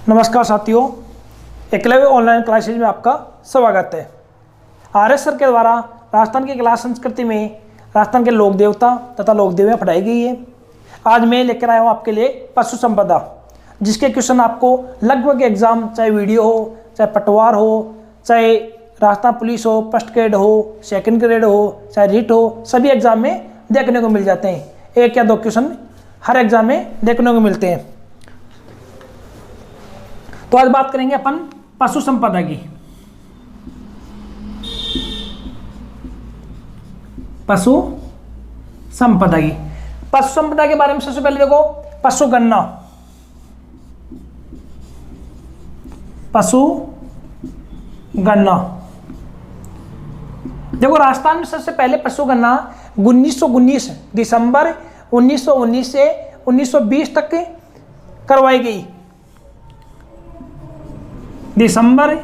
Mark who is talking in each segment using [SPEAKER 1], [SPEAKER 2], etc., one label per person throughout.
[SPEAKER 1] नमस्कार साथियों, Eklavya online classes में आपका स्वागत है। आर एस सर के द्वारा राजस्थान की कला संस्कृति में राजस्थान के लोक देवता तथा लोक देवियाँ पढ़ाई गई है। आज मैं लेकर आया हूँ आपके लिए पशु संपदा, जिसके क्वेश्चन आपको लगभग एग्जाम, चाहे वीडियो हो, चाहे पटवार हो, चाहे राजस्थान पुलिस हो, फर्स्ट ग्रेड हो, सेकंड ग्रेड हो, चाहे रिट हो, सभी एग्जाम में देखने को मिल जाते हैं। एक या दो क्वेश्चन हर एग्जाम में देखने को मिलते हैं। तो आज बात करेंगे अपन पशु संपदा की। पशु संपदा की पशु संपदा के बारे में सबसे पहले देखो, पशु गणना। पशु गणना देखो, राजस्थान में सबसे पहले पशु गणना 1919 दिसंबर 1919 से 1920 तक करवाई गई। दिसंबर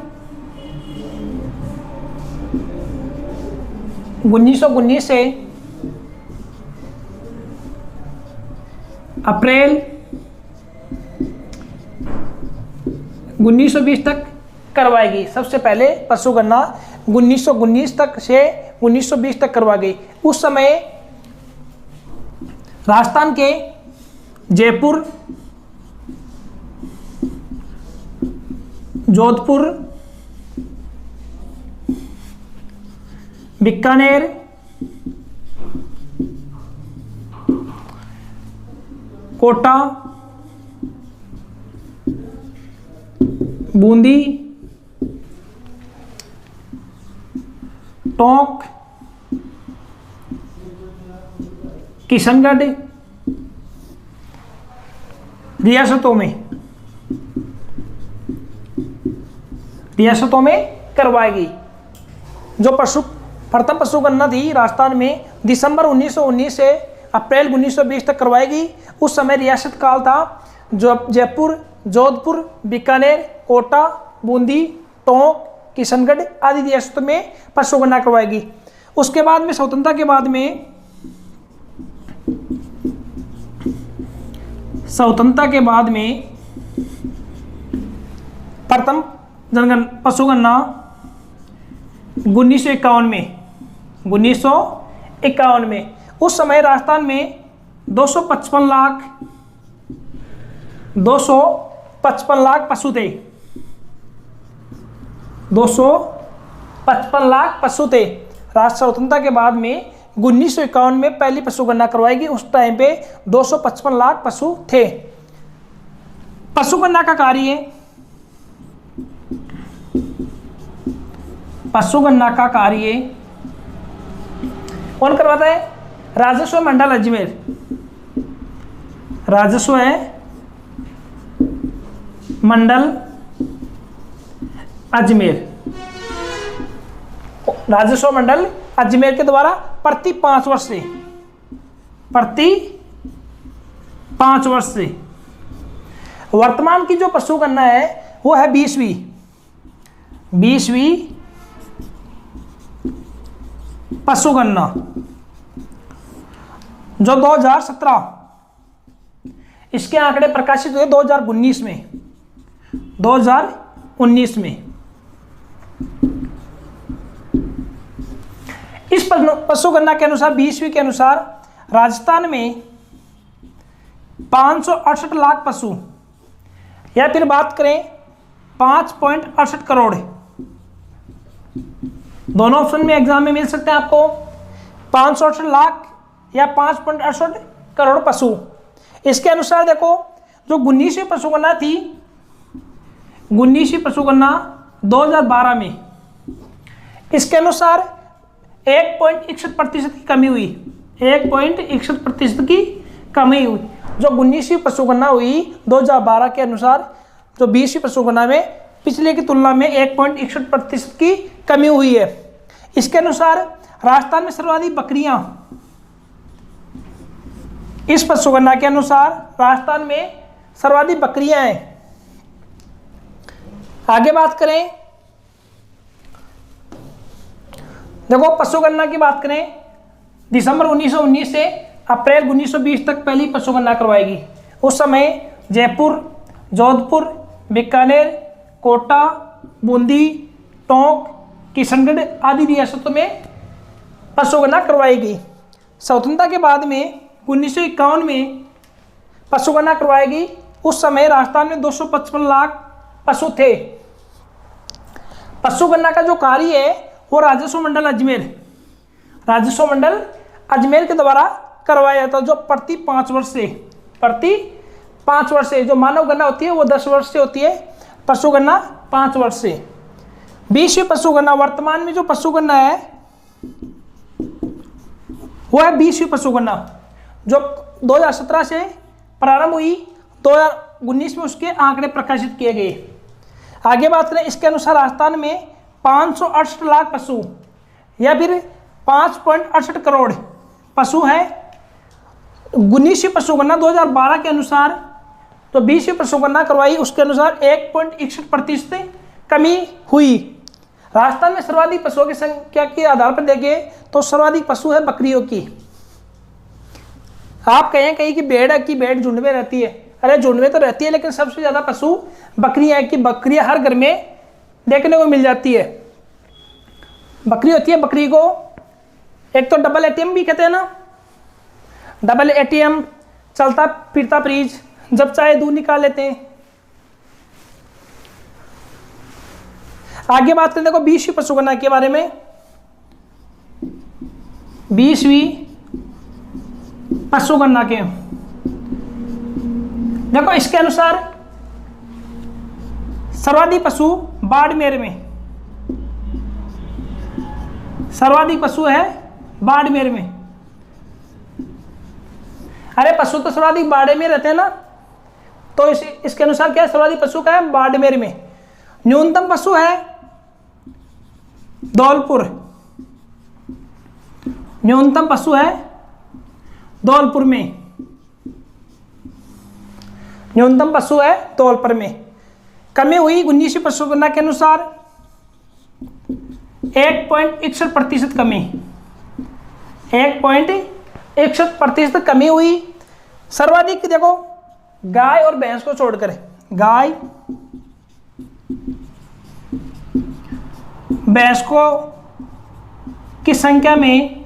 [SPEAKER 1] 1919 से अप्रैल 1920 तक करवाई गई। सबसे पहले पशु गणना 1919 तक से 1920 तक करवाई गई। उस समय राजस्थान के जयपुर, जोधपुर, बीकानेर, कोटा, बूंदी, टोंक, किशनगढ़ रियासतों में करवाई गई। जो प्रथम पशु गणना थी राजस्थान में दिसंबर 1919 से अप्रैल 1920 तक करवाई गई। उस समय रियासत काल था जो जयपुर, जोधपुर, बीकानेर, कोटा, बूंदी, टोंक, किशनगढ़ आदि रियासतों में पशु गणना करवाई गई। उसके बाद में स्वतंत्रता के बाद में प्रथम पशु गणना 1951 में। उस समय राजस्थान में 255 लाख पशु थे। 255 लाख पशु थे। राष्ट्र स्वतंत्रता के बाद में 1951 में पहली पशु गणना करवाई गई। उस टाइम पे 255 लाख पशु थे। पशु गणना का कार्य कौन करवाता है? राजस्व मंडल अजमेर। राजस्व मंडल अजमेर के द्वारा प्रति 5 वर्ष से वर्तमान की जो पशु गणना है वो है 20वीं पशु गणना, जो 2017 इसके आंकड़े प्रकाशित हुए 2019 में। इस पशु गणना के अनुसार 20वीं के अनुसार राजस्थान में 568 लाख पशु, या फिर बात करें 5.68 करोड़, दोनों ऑप्शन में एग्जाम में मिल सकते हैं आपको। 568 लाख या 5.68 करोड़ पशु। इसके अनुसार देखो, जो 19वीं पशु गणना थी, 19वीं पशु गणना 2012 में, इसके अनुसार 1.61% की कमी हुई। 1.61% की कमी हुई। जो 19वीं पशु गणना हुई 2012 के अनुसार, जो 20वीं पशु गणना में पिछले की तुलना में 1.61% की कमी हुई है। इसके अनुसार राजस्थान में सर्वाधिक बकरियां, इस पशु गणना के अनुसार राजस्थान में सर्वाधिक बकरियां हैं। आगे बात करें, देखो पशु गणना की बात करें, दिसंबर 1919 से अप्रैल 1920 तक पहली पशु गणना करवाएगी। उस समय जयपुर, जोधपुर, बीकानेर, कोटा, बूंदी, टोंक, किशनगढ़ आदि रियासतों में पशु गणना करवाई गई। स्वतंत्रता के बाद में 1951 में पशु गणना करवाई गई। उस समय राजस्थान में 255 लाख पशु थे। पशु गणना का जो कार्य है वो राजस्व मंडल अजमेर के द्वारा करवाया जाता है, जो प्रति 5 वर्ष से जो मानव गणना होती है वो 10 वर्ष से होती है, पशु गणना 5 वर्ष से। 20वीं पशु गणना, वर्तमान में जो पशु गणना है वो है 20वीं पशु गणना, जो 2017 से प्रारंभ हुई, 2019 में उसके आंकड़े प्रकाशित किए गए। आगे बात करें, इसके अनुसार राजस्थान में 568 लाख पशु या फिर 5.68 करोड़ पशु हैं। 19वीं पशु गणना 2012 के अनुसार, तो 20वीं पशु गणना करवाई, उसके अनुसार 1.61% कमी हुई। राजस्थान में सर्वाधिक पशुओं की संख्या के आधार पर देखें तो सर्वाधिक पशु है बकरियों की। आप कहीं कि भेड़ झुंड में रहती है, अरे झुंड में तो रहती है, लेकिन सबसे ज्यादा पशु बकरियां की। बकरियां हर घर में देखने को मिल जाती है। बकरी होती है, बकरी को एक तो डबल एटीएम भी कहते हैं ना, डबल एटीएम, चलता फिरता फ्रिज, जब चाहे दूध निकाल लेते हैं। आगे बात करें, देखो 20वीं पशु गणना के बारे में। 20वीं पशु गणना के देखो, इसके अनुसार सर्वाधिक पशु बाड़मेर में, सर्वाधिक पशु है बाड़मेर में। अरे पशु तो सर्वाधिक बाड़े में रहते हैं ना, तो इसके अनुसार क्या है, सर्वाधिक पशु का है बाड़मेर में। न्यूनतम पशु है धौलपुर, न्यूनतम पशु है धौलपुर में, न्यूनतम पशु है धौलपुर में। कमी हुई 19वीं पशु गणना के अनुसार 1.61% कमी, 1.61% कमी हुई। सर्वाधिक देखो गाय और भैंस को छोड़कर, गाय भैंस को की संख्या में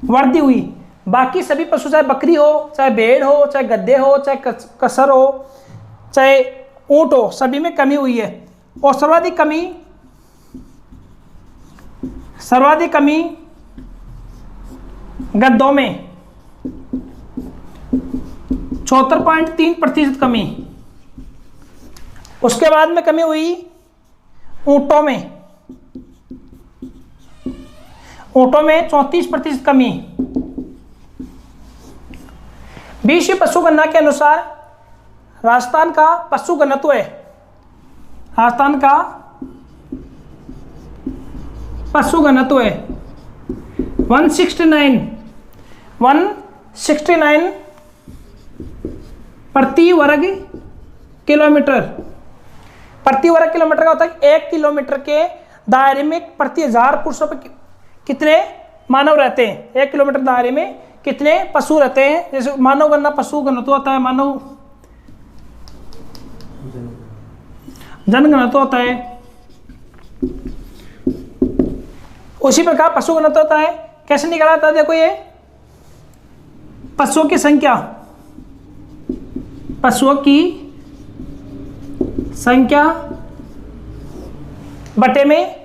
[SPEAKER 1] वृद्धि हुई। बाकी सभी पशु, चाहे बकरी हो, चाहे भेड़ हो, चाहे गधे हो, चाहे कसर हो, चाहे ऊंट हो, सभी में कमी हुई है। और सर्वाधिक कमी गधों में 74.3% कमी। उसके बाद में कमी हुई ऊंटों में, 34% कमी। 20वीं पशु गणना के अनुसार राजस्थान का पशु घनत्व है, राजस्थान का पशु घनत्व है 169 प्रति वर्ग किलोमीटर। प्रति वर्ग किलोमीटर का होता है 1 किलोमीटर के दायरे में प्रति 1000 पुरुषों पर कितने मानव रहते हैं, 1 किलोमीटर दायरे में कितने पशु रहते हैं। जैसे मानव गणना पशु घनत्व होता है, मानव जनगणना होता है, उसी प्रकार पशु घनत्व होता है। कैसे निकाला जाता है, देखो ये पशुओं की संख्या, पशुओं की संख्या बटे में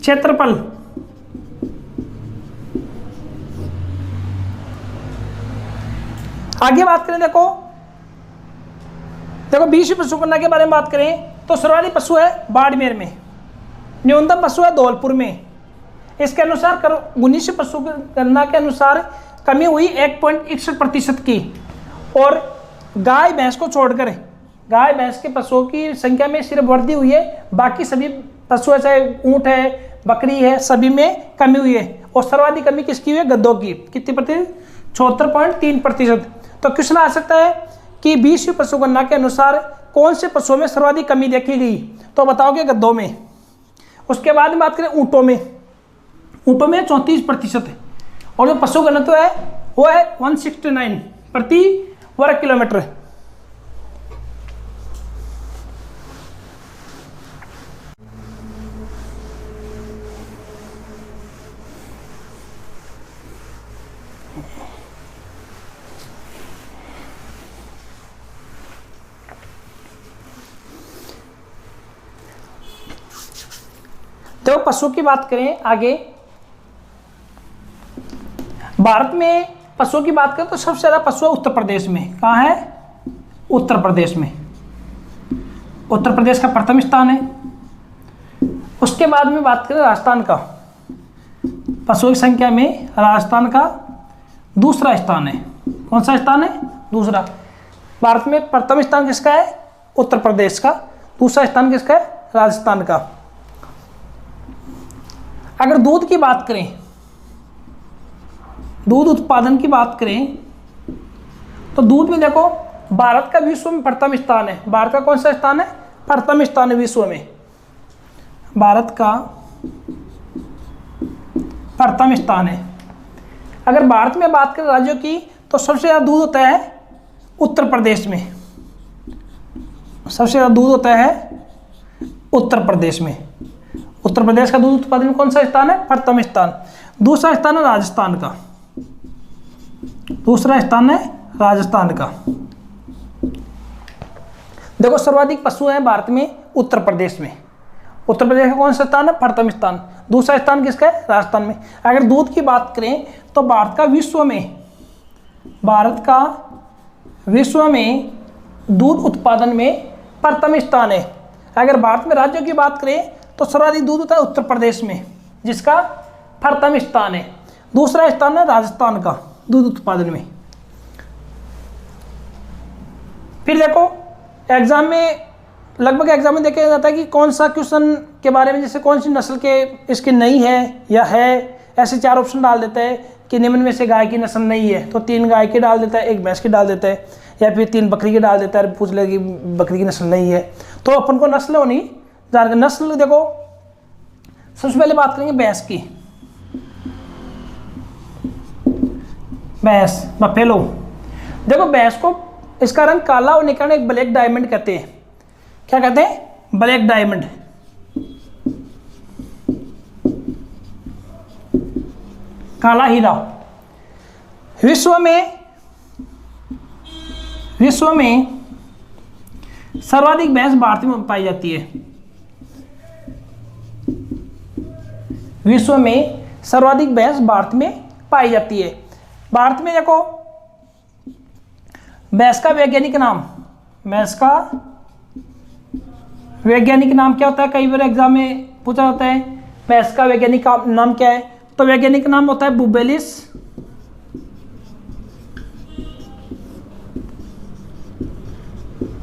[SPEAKER 1] क्षेत्रफल। आगे बात करें, देखो 20वीं पशु गणना के बारे में बात करें तो सर्वाधिक पशु है बाड़मेर में, न्यूनतम पशु है धौलपुर में। इसके अनुसार 19वीं पशु गणना के अनुसार कमी हुई 1.61% की। और गाय भैंस को छोड़कर, गाय भैंस के पशुओं की संख्या में सिर्फ वृद्धि हुई है, बाकी सभी पशु है, चाहे ऊंट है, बकरी है, सभी में कमी हुई है। और सर्वाधिक कमी किसकी हुई है, गधों की। कितनी प्रतिशत, 74.3%। तो क्वेश्चन आ सकता है कि 20वीं पशु गणना के अनुसार कौन से पशुओं में सर्वाधिक कमी देखी गई, तो बताओगे गधों में। उसके बाद में बात करें ऊंटों में, ऊंटों में 34% है। और जो पशु घनत्व है वो है 169 प्रति वर्ग किलोमीटर। तो पशु की बात करें आगे, भारत में पशुओं की बात करें तो सबसे ज्यादा पशु उत्तर प्रदेश में। कहाँ है? उत्तर प्रदेश में। उत्तर प्रदेश का प्रथम स्थान है। उसके बाद में बात करें राजस्थान का, पशुओं की संख्या में राजस्थान का दूसरा स्थान है। कौन सा स्थान है? दूसरा। भारत में प्रथम स्थान किसका है? उत्तर प्रदेश का। दूसरा स्थान किसका है? राजस्थान का। अगर दूध की बात करें, दूध उत्पादन की बात करें तो दूध में देखो भारत का विश्व में प्रथम स्थान है। भारत का कौन सा स्थान है? प्रथम स्थान है विश्व में। भारत का प्रथम स्थान है। अगर भारत में बात करें राज्यों की तो सबसे ज़्यादा दूध होता है उत्तर प्रदेश में। सबसे ज़्यादा दूध होता है उत्तर प्रदेश में। उत्तर प्रदेश का दूध उत्पादन में कौन सा स्थान है? प्रथम स्थान। दूसरा स्थान है राजस्थान का। दूसरा स्थान है राजस्थान का। देखो सर्वाधिक पशु हैं भारत में उत्तर प्रदेश में। उत्तर प्रदेश का कौन सा स्थान है? प्रथम स्थान। दूसरा स्थान किसका है? राजस्थान में। अगर दूध की बात करें तो भारत का विश्व में दूध उत्पादन में प्रथम स्थान है। अगर भारत में राज्यों की बात करें तो सर्वाधिक दूध होता है उत्तर प्रदेश में, जिसका प्रथम स्थान है। दूसरा स्थान है राजस्थान का दूध उत्पादन में। फिर देखो लगभग एग्जाम में देखा जाता है कि कौन सा क्वेश्चन के बारे में, जैसे कौन सी नस्ल के इसकी नहीं है या है, ऐसे 4 ऑप्शन डाल देता है कि निम्न में से गाय की नस्ल नहीं है, तो 3 गाय की डाल देता है, 1 भैंस की डाल देता है, या फिर 3 बकरी की डाल देता है, पूछ ले कि बकरी की नस्ल नहीं है। तो अपन को नस्ल होनी जान, नस्ल देखो सबसे पहले बात करेंगे भैंस की। भैंस बफेलो। देखो भैंस को इसका रंग काला होने के कारण एक ब्लैक डायमंड कहते हैं। क्या कहते हैं? Black diamond. काला हीरा। विश्व में सर्वाधिक भैंस भारत में पाई जाती है। विश्व में सर्वाधिक भैंस भारत में पाई जाती है। भारत में देखो भैंस का वैज्ञानिक नाम क्या होता है? कई बार एग्जाम में पूछा जाता है भैंस का वैज्ञानिक नाम क्या है, तो वैज्ञानिक नाम होता है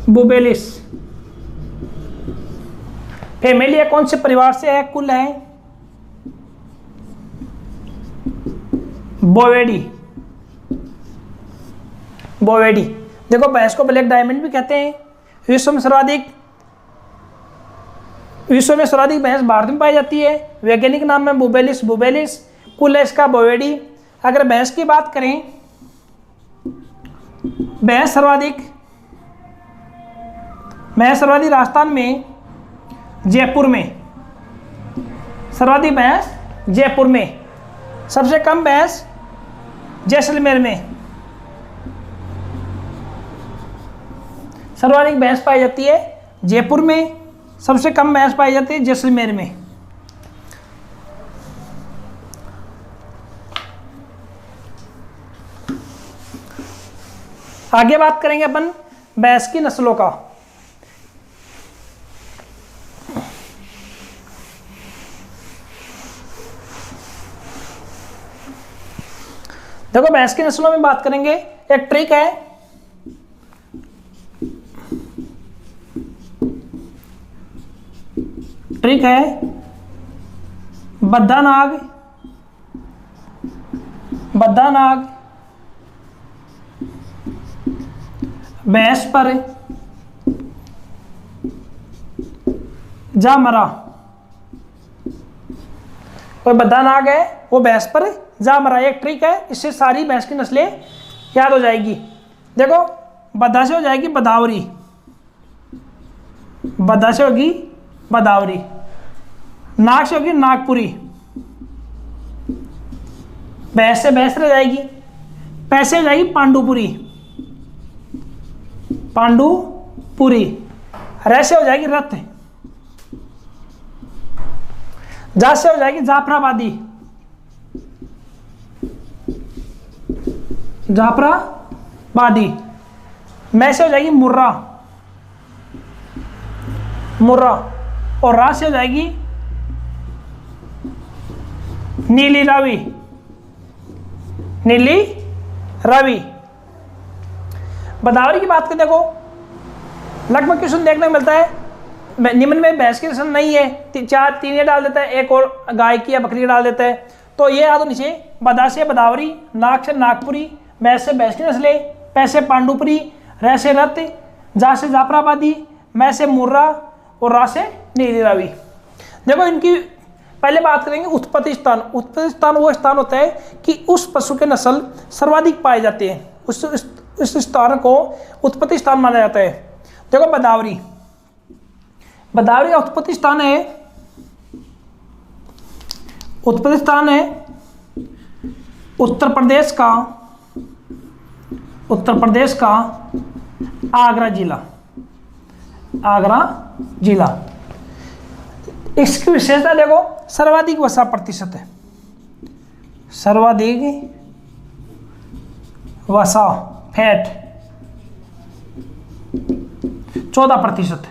[SPEAKER 1] बुबेलिस। फैमिली है, कौन से परिवार से है? कुल है बोवेडी। देखो भैंस को ब्लैक डायमंड भी कहते हैं। विश्व में सर्वाधिक भैंस भारत में पाई जाती है। वैज्ञानिक नाम है बुबेलिस। कुल है इसका बोवेडी। अगर भैंस की बात करें, भैंस सर्वाधिक राजस्थान में, जयपुर में। सर्वाधिक भैंस जयपुर में। सबसे कम भैंस जैसलमेर में। सर्वाधिक भैंस पाई जाती है जयपुर में, सबसे कम भैंस पाई जाती है जैसलमेर में। आगे बात करेंगे अपन भैंस की नस्लों का। देखो भैंस की नस्लों में बात करेंगे, एक ट्रिक है बद्दा नाग भैंस पर जा मरा। कोई बद्दा नाग है वो भैंस पर जा मरा। एक ट्रिक है, इससे सारी भैंस की नस्लें याद हो जाएगी। देखो बद्दा से हो जाएगी बदावरी, बद्दा से होगी बदावरी, नाग से होगी नागपुरी, भैंस से भैंस रह जाएगी, पैसे हो जाएगी पांडुपुरी, पांडुपुरी। र से हो जाएगी रथ, जा से हो जाएगी जाफराबादी, जाफराबादी। मैं से हो जाएगी मुर्रा, मुर्रा। और रा से हो जाएगी नीली रावी, नीली रावी। बदावरी की बात करें, देखो लगभग क्वेश्चन देखने को मिलता है। निम्न में भैंस की नस्ल नहीं है, तीन ये डाल देता है, एक और गाय की या बकरी की डाल देता है। तो ये याद हो नीचे, बदा से बदावरी, नाग से नागपुरी, भैंस से भैंस की नस्लें, पै से पांडुपुरी, र से रथ, जा से जाफराबादी, मैं से मुर्रा और रा से नीली रावी। देखो इनकी पहले बात करेंगे उत्पत्ति स्थान। उत्पत्ति स्थान वो स्थान होता है कि उस पशु के नस्ल सर्वाधिक पाए जाते हैं, उस स्थान को उत्पत्ति स्थान माना जाता है। देखो बदावरी, बदावरी का उत्पत्ति स्थान है, उत्पत्ति स्थान है उत्तर प्रदेश का, उत्तर प्रदेश का आगरा जिला, आगरा जिला। इसकी विशेषता देखो सर्वाधिक वसा प्रतिशत है, सर्वाधिक वसा फैट 14%,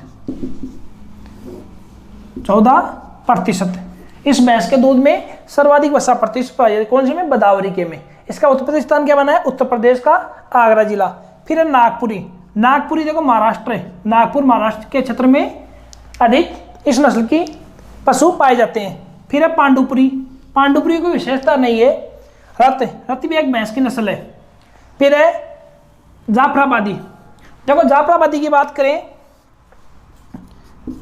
[SPEAKER 1] 14%। इस भैंस के दूध में सर्वाधिक वसा प्रतिशत पाई जाती है। कौन सी में? बदावरी के में। इसका उत्पत्ति स्थान क्या बना है? उत्तर प्रदेश का आगरा जिला। फिर है नागपुरी, नागपुरी देखो महाराष्ट्र है, नागपुर महाराष्ट्र के क्षेत्र में अधिक इस नस्ल की पशु पाए जाते हैं। फिर है पांडुपुरी, पांडुपुरी कोई विशेषता नहीं है। रथ, रथ भी एक भैंस की नस्ल है। फिर है जाफराबादी, देखो जाफराबादी की बात करें,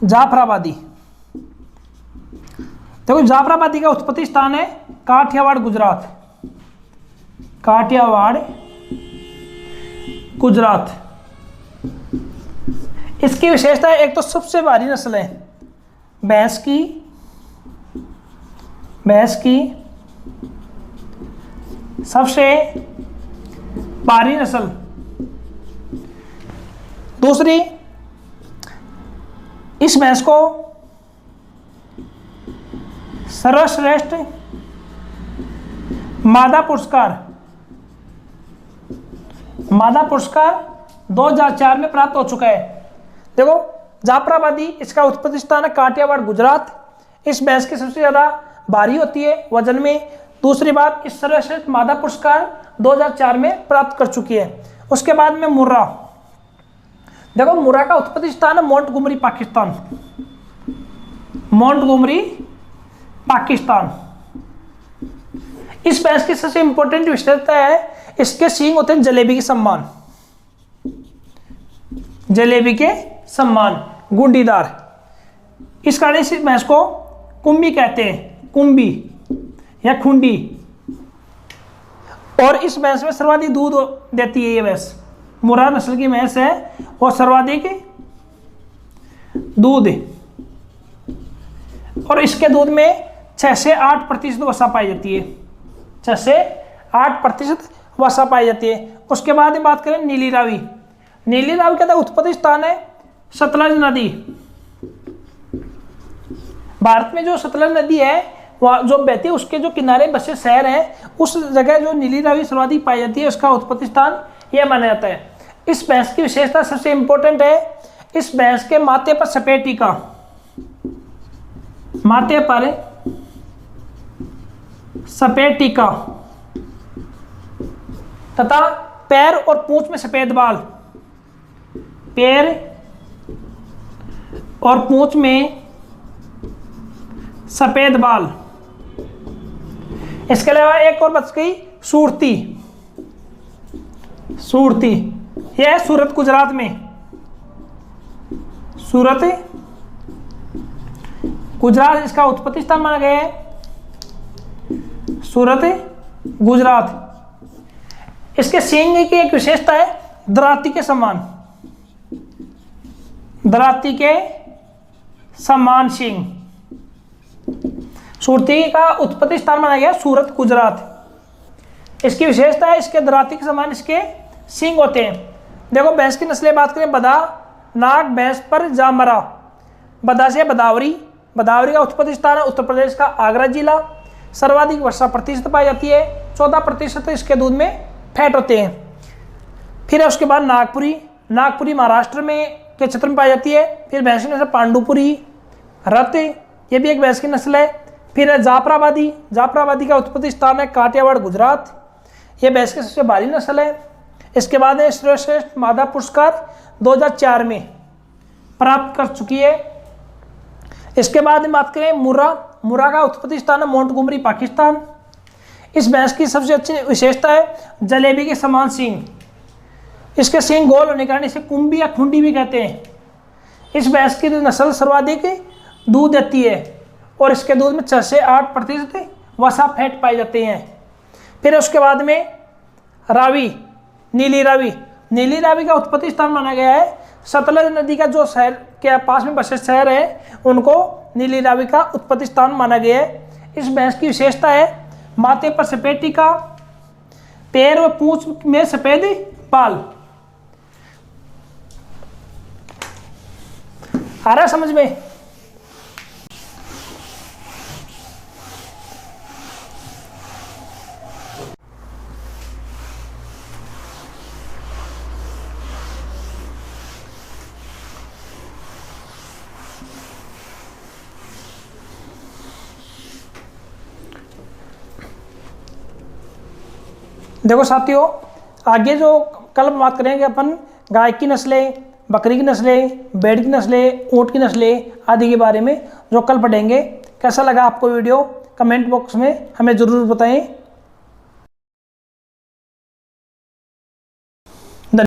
[SPEAKER 1] जाफराबादी, देखो जाफराबादी का उत्पत्ति स्थान है काठियावाड़ गुजरात, काठियावाड़ गुजरात। इसकी विशेषता है, एक तो सबसे भारी नस्ल है भैंस की, भैंस की सबसे भारी नस्ल। दूसरी, इस भैंस को सर्वश्रेष्ठ मादा पुरस्कार, मादा पुरस्कार 2004 में प्राप्त हो चुका है। देखो जाफराबादी, इसका उत्पत्ति स्थान है काठियावाड़ गुजरात। इस भैंस की सबसे ज्यादा भारी होती है वजन में। दूसरी बात, इस सर्वश्रेष्ठ मादा पुरस्कार 2004 में प्राप्त कर चुकी है। उसके बाद में मुर्रा, देखो मुर्रा का उत्पत्ति स्थान है मोंटगोमरी पाकिस्तान, मोंटगोमरी पाकिस्तान। इस भैंस की सबसे इंपॉर्टेंट विशेषता है, इसके सींग होते हैं जलेबी के समान, जलेबी के समान गुंडीदार। इस कारण इस भैंस को कुंभी कहते हैं, कुंभी या खुंडी। और इस भैंस में सर्वाधिक दूध देती है ये भैंस, मुर्रा नस्ल की भैंस है और सर्वाधिक दूध, और इसके दूध में 6 से 8% वसा पाई जाती है, 6 से 8% वसा पाई जाती है। उसके बाद में बात करें नीली रावी, नीली रावी का उत्पत्ति स्थान है सतलज नदी। भारत में जो सतलज नदी है वहाँ जो बहती है, उसके जो किनारे बसे शहर हैं, उस जगह जो नीली रावी सर्वाधिक पाई जाती है, उसका उत्पत्ति स्थान यह माना जाता है। इस भैंस की विशेषता सबसे इंपॉर्टेंट है, इस भैंस के माथे पर सफेद टीका, माथे पर सफेद टीका तथा पैर और पूंछ में सफेद बाल, पैर और पूंछ में सफेद बाल। इसके अलावा एक और बच गई सूरती, सूरती यह है सूरत गुजरात में, सूरत गुजरात इसका उत्पत्ति स्थान माना गया है, सूरत गुजरात। इसके सींग की एक विशेषता है दराती के समान, दराती के समान सींग। सूरती का उत्पत्ति स्थान माना गया सूरत गुजरात। इसकी विशेषता है इसके दराती के समान इसके सींग होते हैं। देखो भैंस की नस्लें बात करें, बदा, नाग, भैंस पर जामरा। बदा से बदावरी, बदावरी का उत्पत्ति स्थान है उत्तर प्रदेश का आगरा जिला। सर्वाधिक वर्षा प्रतिशत पाई जाती है, 14% इसके दूध में फैट होते हैं। फिर है उसके बाद नागपुरी, नागपुरी महाराष्ट्र में के क्षेत्र में पाई जाती है। फिर भैंस की नस्ल पांडुपुरी, रत, ये भी एक भैंस की नस्ल है। फिर है जाफराबादी, जाफराबादी का उत्पत्ति स्थान है काठियावाड़ गुजरात, ये भैंस की सबसे भारी नस्ल है। इसके बाद है श्रेष्ठ मादा पुरस्कार 2004 में प्राप्त कर चुकी है। इसके बाद में बात करें मुर्रा, मुर्रा का उत्पत्ति स्थान है मोंटगोमरी पाकिस्तान। इस भैंस की सबसे अच्छी विशेषता है जलेबी के समान सींग, इसके सींग गोल होने के कारण इसे कुंभी या खुंडी भी कहते हैं। इस भैंस की नस्ल सर्वाधिक दूध देती है और इसके दूध में 6 से 8% वसा फैट पाए जाते हैं। फिर उसके बाद में रावी, नीली रावी, नीली रावी का उत्पत्ति स्थान माना गया है सतलज नदी का जो शहर के पास में बसे शहर है उनको नीली रावी का उत्पत्ति स्थान माना गया है। इस भैंस की विशेषता है माथे पर सफेद टीका, पैर व पूंछ में सफेद बाल। आ रहा समझ में? देखो साथियों, आगे जो कल बात करेंगे अपन गाय की नस्लें, बकरी की नस्लें, भेड़ की नस्लें, ऊँट की नस्लें आदि के बारे में जो कल पढ़ेंगे। कैसा लगा आपको वीडियो? कमेंट बॉक्स में हमें ज़रूर बताएं।